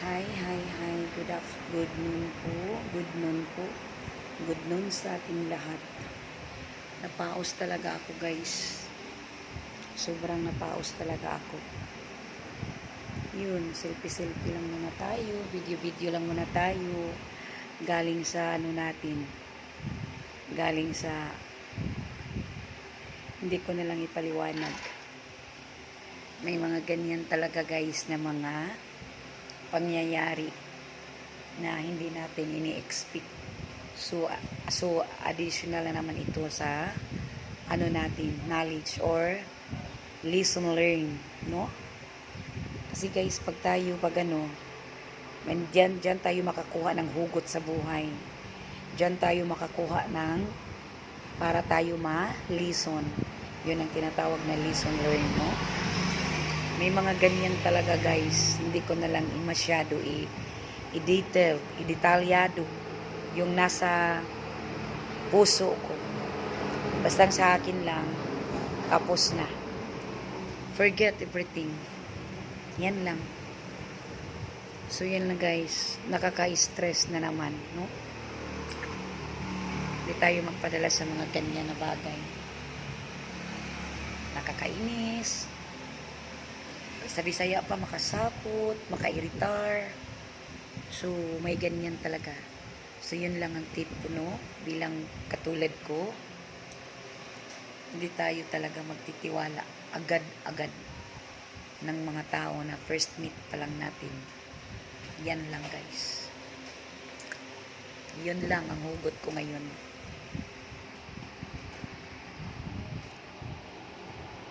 Hi. Good noon po. Good noon sa ating lahat. Napaos talaga ako, guys. Sobrang napaos talaga ako. Yun, selfie lang muna tayo. Video lang muna tayo. Galing sa Galing sa hindi ko na lang ipaliwanag. May mga ganyan talaga, guys, na mga pangyayari na hindi natin ini-expect. So additional na naman ito sa knowledge or lesson learned, no? Kasi guys, pag diyan tayo makakuha ng hugot sa buhay. Diyan tayo makakuha ng para tayo ma-lesson. Yun ang tinatawag na lesson learned, no? May mga ganyan talaga, guys. Hindi ko na lang masyado i-detalyado yung nasa puso ko. Basta sa akin lang, tapos na. Forget everything. Yan lang. So, yan lang, guys. Nakaka-stress na naman, no? Hindi tayo magpadala sa mga ganyan na bagay. Nakakainis. Sa Bisaya pa, makasapot, makairitar. So, may ganyan talaga. So, yun lang ang tip ko, no? Bilang katulad ko, hindi tayo talaga magtitiwala agad-agad ng mga tao na first meet pa lang natin. Yan lang, guys. Yun lang ang hugot ko ngayon.